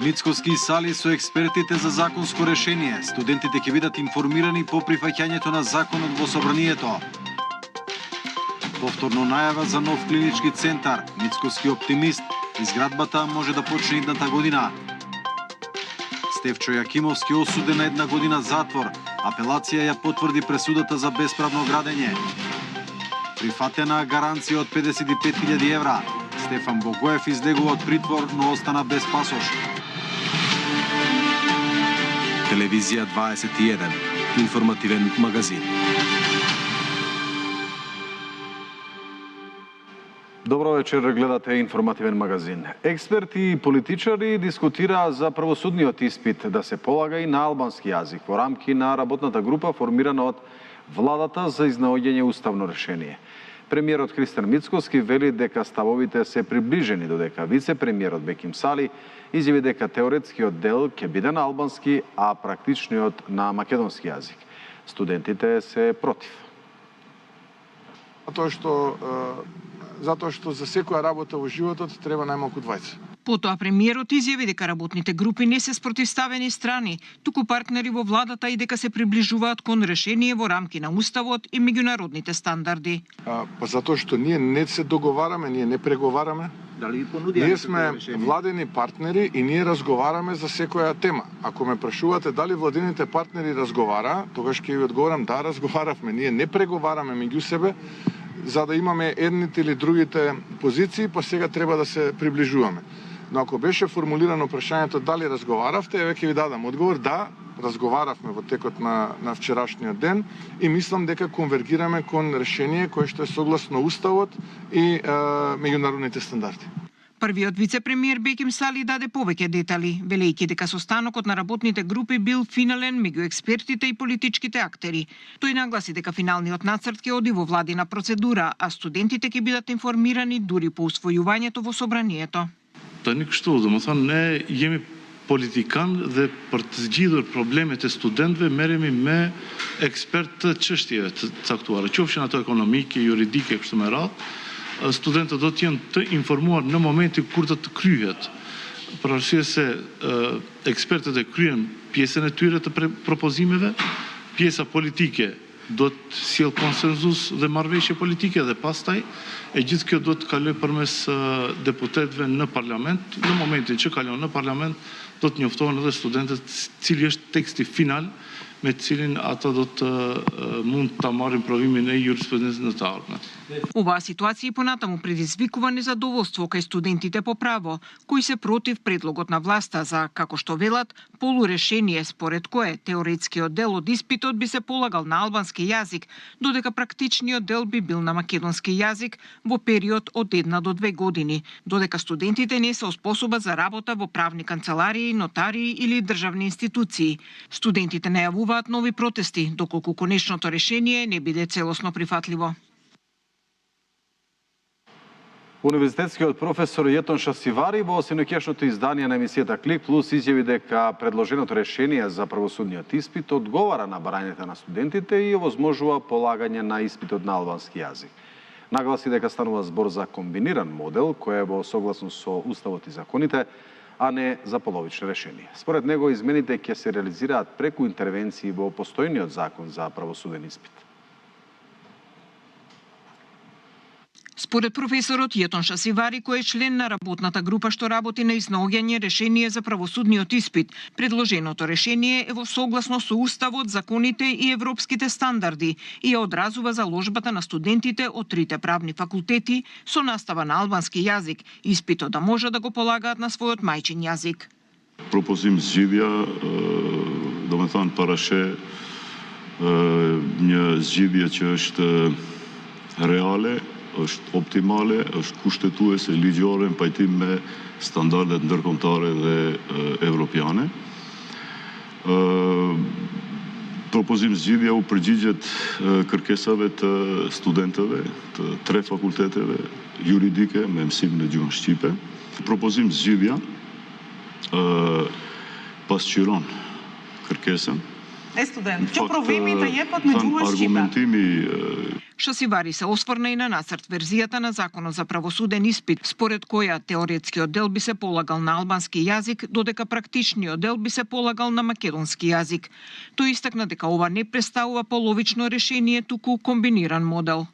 Мицкоски сали со експертите за законско решение. Студентите ќе бидат информирани по прифаќањето на законот во собранието. Повторно најава за нов клинички центар. Мицкоски оптимист. Изградбата може да почне идната година. Стефчо Јакимовски осуден на 1 година затвор. Апелација ја потврди пресудата за бесправно градење. Прифатена гаранција од 55.000 евра. Стефан Богоев излегува од притвор, но остана без пасош. Телевизија 21, информативен магазин. Добро вечер, гледате информативен магазин. Експерти и политичари дискутираа за правосудниот испит да се полага и на албански јазик во рамки на работната група формирана од владата за изнаоѓање уставно решение. Премиерот Христијан Мицкоски вели дека ставовите се приближени, додека вице-премиерот Беким Сали изјави дека теоретскиот дел ќе биде на албански, а практичниот на македонски јазик. Студентите се против. Затоа што за секоја работа во животот треба најмалку двајца. Потоа премиерот изјави дека работните групи не се спротивставени страни, туку партнери во владата и дека се приближуваат кон решение во рамки на уставот и меѓународните стандарди. Затоа што ние не се договараме, ние не преговараме. Ние сме владени партнери и ние разговараме за секоја тема. Ако ме прашувате дали владените партнери разговара, тогаш ќе ви одговорам да, разговаравме. Ние не преговараме меѓу себе за да имаме едните или другите позиции, па сега треба да се приближуваме. Но ако беше формулирано прашањето дали разговаравте, веќе ви дадам одговор, да, разговаравме во текот на вчерашниот ден и мислам дека конвергираме кон решение кое што е согласно уставот и меѓународните стандарди. Првиот вице-премиер Беким Сали даде повеќе детали, велејќи дека состанокот на работните групи бил финален меѓу експертите и политичките актери. Тој нагласи дека финалниот нацрт ќе оди во владина процедура, а студентите ќе бидат информирани дури по усвојувањето во собранието. Никој што, не jemi politikan dhe për të zgjidhur problemet e studentëve merremi me ekspertë të çështjeve të caktuara, qofshin ato ekonomike, juridike, kështu me radhë. Studentët do të jenë të informuar në momentin kur do të kryhet, për arsye se ekspertët e kryen pjesën e tyre të propozimeve, pjesa politike do të sjell konsenzus dhe marrëveshje politike dhe pastaj e gjithë kjo do të kalojë përmes deputetëve në parlament. Në momentin që kalon në parlament do të njoftohen edhe studentët cili është teksti final me cilin ata do të mund ta marrin provimin e jurisprudencës në të ardhmen. Оваа ситуација понатаму предизвикува незадоволство кај студентите по право, кои се против предлогот на власта за, како што велат, полурешение според кое теоретскиот дел од испитот би се полагал на албански јазик, додека практичниот дел би бил на македонски јазик во период од 1 до 2 години, додека студентите не се оспособат за работа во правни канцеларии, нотарии или државни институции. Студентите најавуваат нови протести, доколку конечното решение не биде целосно прифатливо. Универзитетскиот професор Јетон Шасивари во синоќешното издание на емисијата Клик Плюс изјави дека предложеното решение за правосудниот испит одговара на барањата на студентите и овозможува полагање на испитот на албански јазик. Нагласи дека станува збор за комбиниран модел кој е во согласност со уставот и законите, а не за половично решение. Според него измените ќе се реализираат преку интервенции во постојниот закон за правосуден испит. Според професорот Јетон Шасивари, кој е член на работната група што работи на изнаоѓање решение за правосудниот испит, предложеното решение е во согласност со уставот, законите и европските стандарди и ја одразува заложбата на студентите од трите правни факултети со настава на албански јазик, испитот да може да го полагаат на својот мајчин јазик. Propozim zgjidhja, domethënë parashe një zgjidhje që është reale, është optimale, është kushtetuese ligjore në pajtim me standardet ndërkombëtare dhe evropiane. Propozim zgjidhja u përgjigjet kërkesave të studentëve të 3 fakulteteve juridike me mësim në gjuhën shqipe. Propozim zgjidhja pasqyron kërkesën студент. Што проблемите јепат меѓу аргументими Шасивари се осврна и на нацрт верзијата на Законот за правосуден испит, според која теоретскиот дел би се полагал на албански јазик, додека практичниот дел би се полагал на македонски јазик. Тој истакна дека ова не представува половично решение, туку комбиниран модел.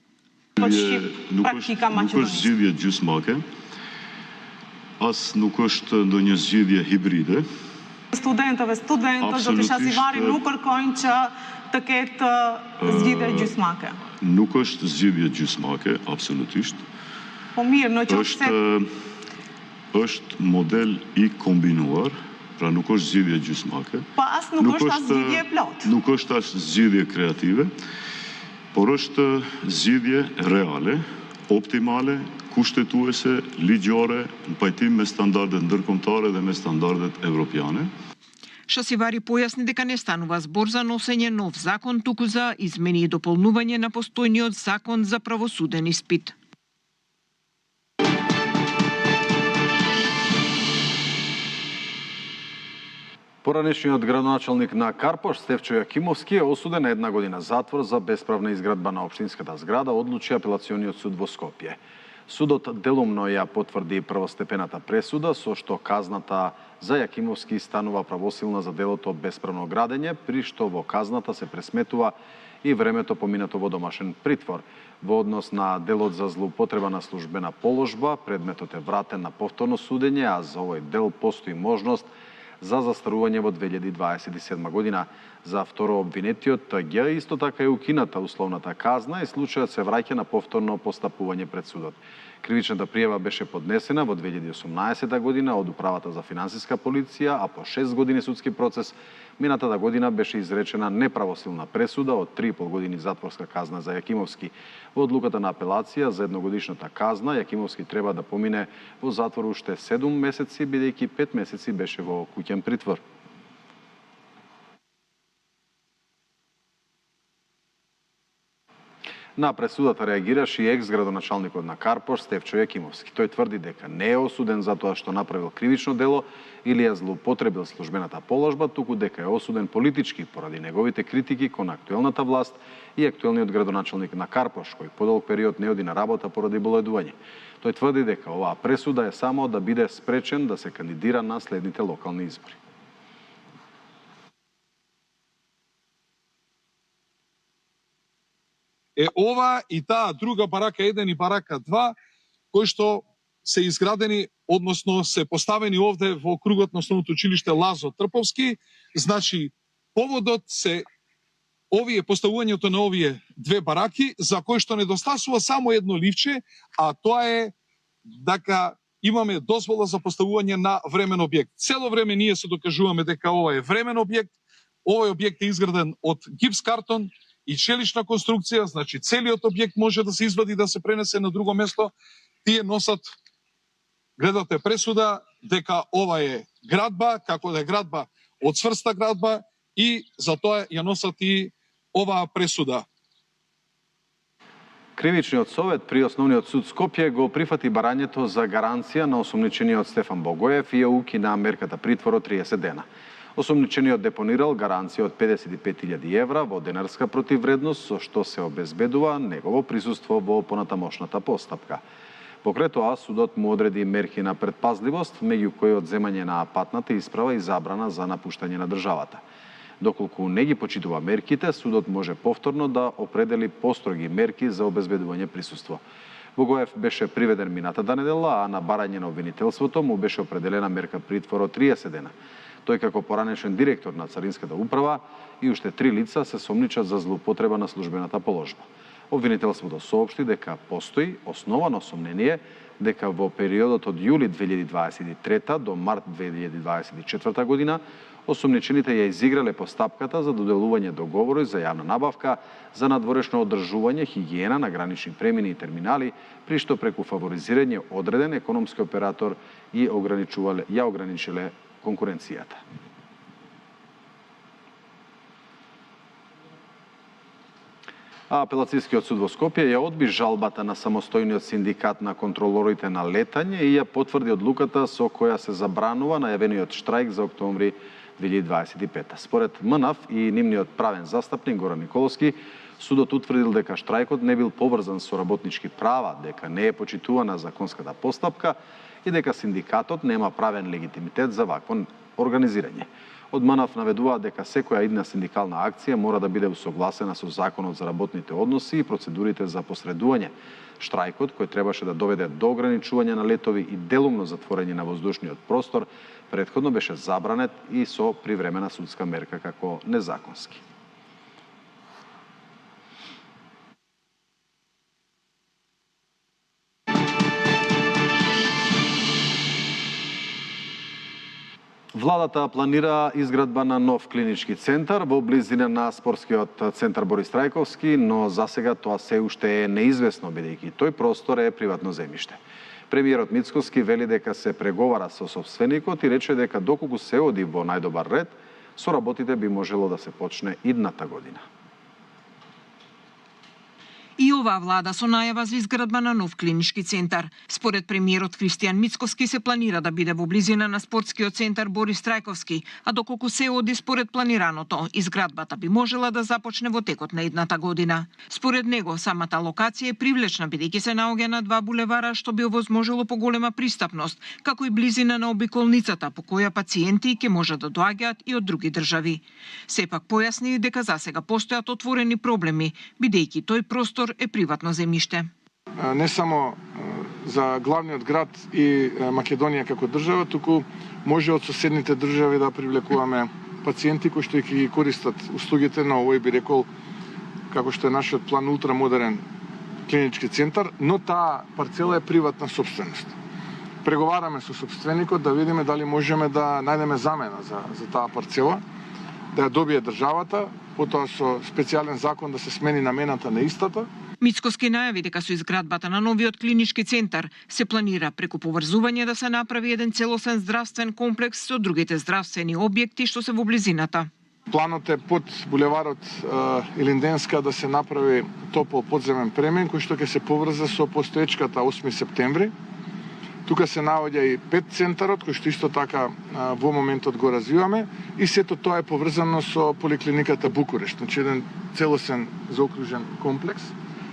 Nuk është zgjidhje gjysmake, as nuk është ndonjë zgjidhje hibride. Студентове, затоа шасивари nuk kërkojnë që të ketë zgjidhje gjysmake. Nuk është zgjidhje gjysmake, absolutisht. Po mirë, në qoftë është model i kombinuar, pra nuk është zgjidhje gjysmake. Po as nuk është as zgjidhje plot. Nuk është as zgjidhje kreative, por është zgjidhje reale, optimale, kushtetuese, ligjore, në pajtim me standardet ndërkombëtare dhe me standardet evropiane. Шасивари појасни дека не станува збор за носење нов закон, туку за измени и дополнување на постојниот закон за правосуден испит. Поранешниот градоначалник на Карпош, Стефчо Јакимовски, е осуден на 1 година затвор за бесправна изградба на општинската зграда, одлучи апелациониот суд во Скопје. Судот делумно ја потврди првостепената пресуда, со што казната за Јакимовски станува правосилна за делото бесправно градење, при што во казната се пресметува и времето поминато во домашен притвор. Во однос на делот за злоупотреба на службена положба, предметот е вратен на повторно судење, а за овој дел постои можност за застарување во 2027 година. За второ обвинетиот ТГ исто така е укината условната казна и случајот се враќа на повторно постапување пред судот. Кривичната пријава беше поднесена во 2018 година од Управата за финансиска полиција, а по 6 години судски процес минатата година беше изречена неправосилна пресуда од 3,5 години затворска казна за Јакимовски. Во одлуката на апелација за едногодишната казна, Јакимовски треба да помине во затвор уште 7 месеци, бидејќи 5 месеци беше во куќен притвор. На пресудата реагираше и екс-градоначалникот на Карпош, Стефчо Јакимовски. Тој тврди дека не е осуден за тоа што направил кривично дело или ја злоупотребил службената положба, туку дека е осуден политички поради неговите критики кон актуелната власт и актуелниот градоначалник на Карпош, кој подолг период не оди на работа поради боледување. Тој тврди дека оваа пресуда е само да биде спречен да се кандидира на следните локални избори. Е ова и таа друга барака 1 и барака 2, кои што се изградени, односно се поставени овде во кругот на основното училиште Лазо Трповски. Значи, поводот се поставувањето на овие две бараки, за кои што недостасува само едно ливче, а тоа е дека имаме дозвола за поставување на времен објект. Цело време ние се докажуваме дека ова е времен објект. Овој објект е изграден од гипс картон и челична конструкција, значи целиот објект може да се извади да се пренесе на друго место. Тие носат, гледате пресуда, дека ова е градба, како да е градба од цврста градба и затоа ја носат и оваа пресуда. Кривичниот совет при Основниот суд Скопје го прифати барањето за гаранција на осомничениот Стефан Богоев и ја укина мерката притвор од 30 дена. Осомничениот депонирал гаранција од 55.000 евра во денарска противвредност, со што се обезбедува негово присуство во понатамошната постапка. Покрај тоа, судот му одреди мерки на предпазливост, меѓу кои одземање на патната исправа и забрана за напуштање на државата. Доколку не ги почитува мерките, судот може повторно да определи построги мерки за обезбедување присуство. Богоев беше приведен минатата недела, а на барање на обвинителството му беше определена мерка притвор од 30 дена. Тој како поранешен директор на Царинската управа и уште 3 лица се сомничат за злоупотреба на службената положба. Обвинителството соопшти дека постои основано сомнение дека во периодот од јули 2023 до март 2024 година осомничените ја изиграле постапката за доделување договори за јавна набавка за надворешно одржување, хигиена на гранични премини и терминали, при што преку фаворизирање одреден економски оператор ја ограничиле конкуренцијата. А апелацијскиот суд во Скопје ја одби жалбата на самостојниот синдикат на контролорите на летање и ја потврди одлуката со која се забранува најавениот штрајк за октомври 2025. Според МНАФ и нивниот правен застапник Горан Николовски, судот утврдил дека штрајкот не бил поврзан со работнички права, дека не е почитувана законската постапка и дека синдикатот нема правен легитимитет за вакво организирање. Од МНАФ наведуваат дека секоја идна синдикална акција мора да биде усогласена со Законот за работните односи и процедурите за посредување. Штрајкот, кој требаше да доведе до ограничување на летови и делумно затворање на воздушниот простор, претходно беше забранет и со привремена судска мерка како незаконски. Владата планира изградба на нов клинички центар во близина на спортскиот центар Борис Трајковски, но засега тоа се уште е неизвестно, бидејќи тој простор е приватно земјиште. Премиерот Мицкоски вели дека се преговара со собственикот и рече дека доколку се оди во најдобар ред, со работите би можело да се почне идната година. И оваа влада со најава за изградба на нов клинички центар. Според премиерот Христијан Мицкоски се планира да биде во близина на спортскиот центар Борис Трајковски, а доколку се оди според планираното, изградбата би можела да започне во текот на идната година. Според него, самата локација е привлечна бидејќи се наоѓа на два булевара што би овозможило поголема пристапност, како и близина на обиколницата по која пациенти ќе можат да доаѓаат и од други држави. Сепак појасни дека засега постојат отворени проблеми, бидејќи тој простор е приватно земјиште. Не само за главниот град и Македонија како држава, туку може од соседните држави да привлекуваме пациенти кои што ќе ги користат услугите на овој, би рекол, како што е нашиот план, ултрамодерен клинички центар, но таа парцела е приватна собственост. Преговараме со собственикот да видиме дали можеме да најдеме замена за таа парцела, да ја добие државата, потоа со специјален закон да се смени намената на истата. Мицкоски најави дека со изградбата на новиот клинички центар се планира преку поврзување да се направи еден целосен здравствен комплекс со другите здравствени објекти што се во близината. Планот е под булеварот Илинденска да се направи топол подземен премен кој што ќе се поврза со постоечката 8 септември. Тука се наоѓа и ПЕТ центарот, кој што исто така во моментот го развиваме, и сето тоа е поврзано со поликлиниката Букурешт, значи еден целосен заокружен комплекс.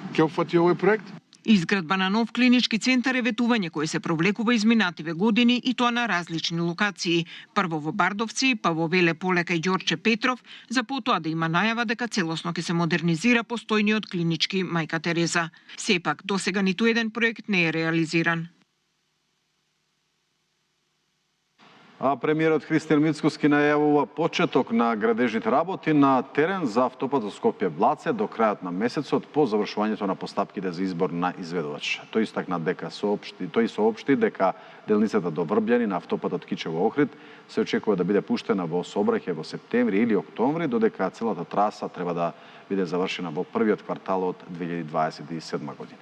Ќе опфати овој проект. Изградба на нов клинички центар е ветување кој се провлекува изминативе години и тоа на различни локации. Прво во Бардовци, па во Веле Полека и Ѓорче Петров, за потоа да има најава дека целосно ќе се модернизира постојниот клинички Мајка Тереза. Сепак, досега ниту еден проект не е реализиран. А премиерот Христијан Мицкоски најавува почеток на градежните работи на терен за автопатот Скопје-Блаце до крајот на месецот по завршувањето на постапките за избор на изведувач. Тој истакна дека соопшти дека делницата до Врбјани на автопатот Кичево-Охрид се очекува да биде пуштена во сообраќај во септември или октомври, додека целата траса треба да биде завршена во првиот квартал од 2027 година.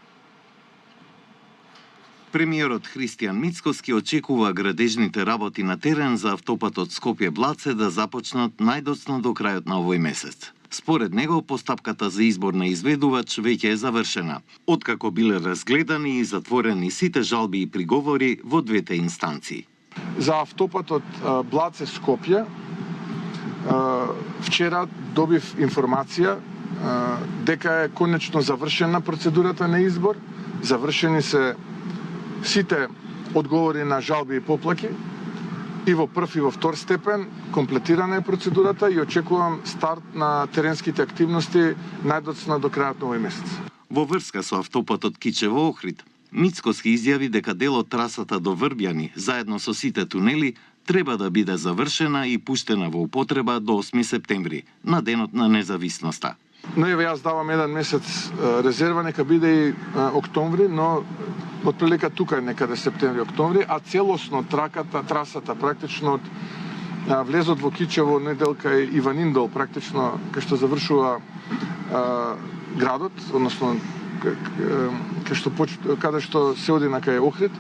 Премиерот Христијан Мицкоски очекува градежните работи на терен за автопатот Скопје-Блаце да започнат најдоцна до крајот на овој месец. Според него, постапката за избор на изведувач веќе е завршена, откако биле разгледани и затворени сите жалби и приговори во двете инстанции. За автопатот Блаце-Скопје вчера добив информација дека е конечно завршена процедурата на избор, завршени се сите одговори на жалби и поплаки и во прв и во втор степен, комплетирана е процедурата и очекувам старт на теренските активности најдоцна до крајот на овој месец. Во врска со автопатот Кичево-Охрид, Мицкоски изјави дека дел од трасата до Врбјани, заедно со сите тунели, треба да биде завршена и пуштена во употреба до 8 септември, на денот на независноста. Но еве јас давам еден месец резерва, нека биде и октомври, но отприлика тука е некаде септември-октомври, а целосно трасата практично од влезот во Кичево, Неделка и Иваниндол, практично кај што завршува градот, односно каде што се оди на кај Охрид,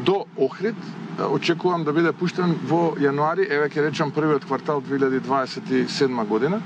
до Охрид, очекувам да биде пуштен во јануари, еве ќе речам првиот квартал 2027 година.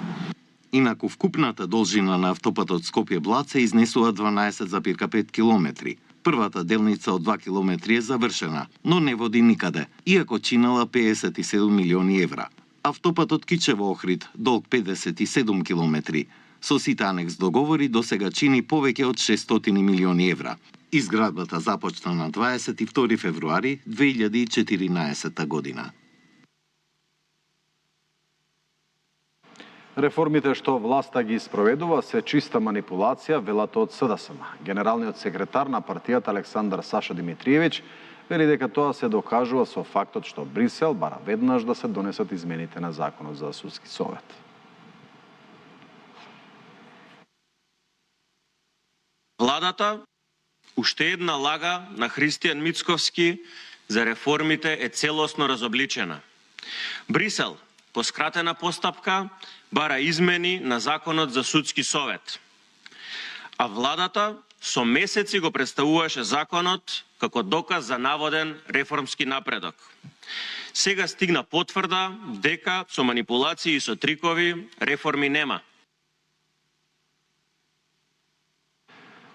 Инаку вкупната должина на автопатот Скопје-Блаце изнесува 12,5 километри. Првата делница од 2 километри е завршена, но не води никаде, иако чинела 57 милиони евра. Автопатот Кичево-Охрид, долг 57 километри, со сите анекс договори досега чини повеќе од 600 милиони евра. Изградбата започна на 22 февруари 2014 година. Реформите што власта ги спроведува се чиста манипулација, велат од СДСМ. Генералниот секретар на партијата Александар Саша Димитриевиќ вели дека тоа се докажува со фактот што Брисел бара веднаш да се донесат измените на Законот за судски совет. Владата уште една лага на Христијан Мицковски за реформите е целосно разобличена. Брисел по скратена постапка бара измени на Законот за судски совет. А владата со месеци го представуваше законот како доказ за наводен реформски напредок. Сега стигна потврда дека со манипулации и со трикови реформи нема.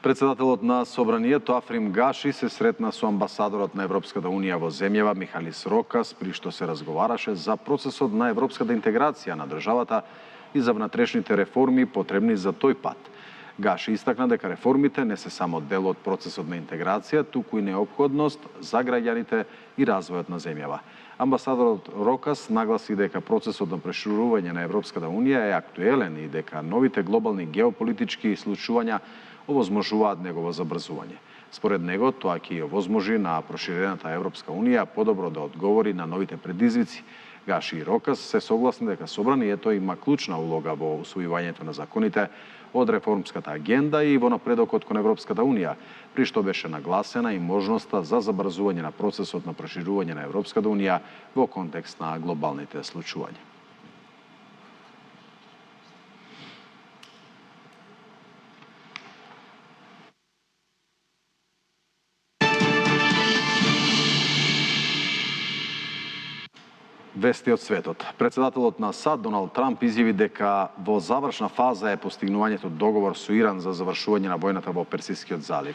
Председателот на Собранието Африм Гаши се сретна со амбасадорот на Европската Унија во земјава Михалис Рокас, при што се разговараше за процесот на европската интеграција на државата и за внатрешните реформи потребни за тој пат. Гаши истакна дека реформите не се само дел од процесот на интеграција, туку и неопходност за граѓаните и развојот на земјава. Амбасадорот Рокас нагласи дека процесот на проширување на Европската Унија е актуелен и дека новите глобални геополитички случувања овозможуваат негово забрзување. Според него, тоа ќе овозможи на проширената Европска Унија подобро да одговори на новите предизвици. Гаши и Рокас се согласни дека Собранието има клучна улога во усвојувањето на законите од реформската агенда и во напредокот кон Европската Унија, при што беше нагласена и можноста за забрзување на процесот на проширување на Европската Унија во контекст на глобалните случувања. Вести од светот. Председателот на САД Доналд Трамп изјави дека во завршна фаза е постигнувањето договор со Иран за завршување на војната во Персискиот залив.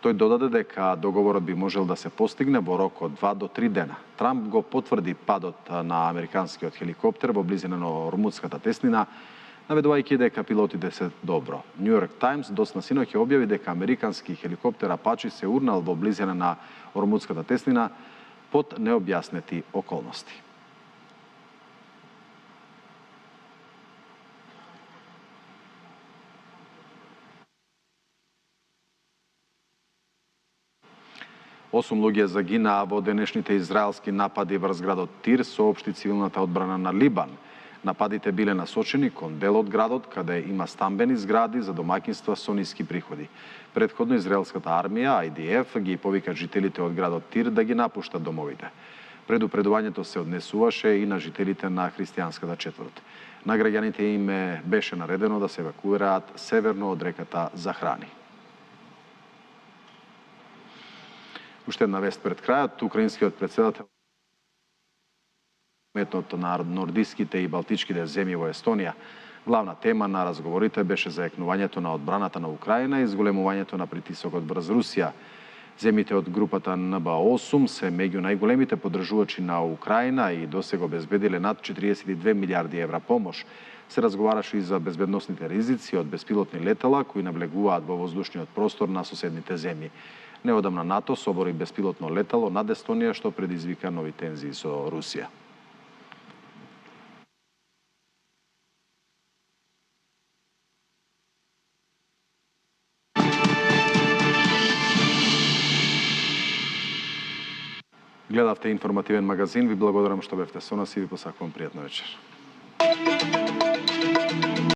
Тој додаде дека договорот би можел да се постигне во рок од 2 до 3 дена. Трамп го потврди падот на американскиот хеликоптер во близина на Ормудската теснина, наведувајќи дека пилотите се добро. Нью Йорк Таймс досна синоќ ќе објави дека американски хеликоптер Апачи се урнал во близина на Ормудската теснина под необјаснети околности. Осум луѓе загинаа во денешните израелски напади врз градот Тир, соопшти цивилната одбрана на Либан. Нападите биле насочени кон дел од градот, каде има стамбени згради за домаќинства со ниски приходи. Претходно израелската армија, IDF, ги повика жителите од градот Тир да ги напуштат домовите. Предупредувањето се однесуваше и на жителите на христијанската четврт. На граѓаните им беше наредено да се евакуираат северно од реката Захрани. Уште една вест пред крајот, украинскиот председател метот на нордиските и балтичките земји во Естонија. Главна тема на разговорите беше заекнувањето на одбраната на Украина и зголемувањето на притисокот врз Русија. Земјите од групата НБ8 се меѓу најголемите поддржувачи на Украина и досега обезбедиле над 42 милиарди евра помош. Се разговараше и за безбедносните ризици од беспилотни летала кои навлегуваат во воздушниот простор на соседните земји. Неодамна НАТО собори беспилотно летало над Естонија што предизвика нови тензии со Русија. Гледавте информативен магазин, ви благодарам што бевте со нас и ви посакувам пријатна вечер.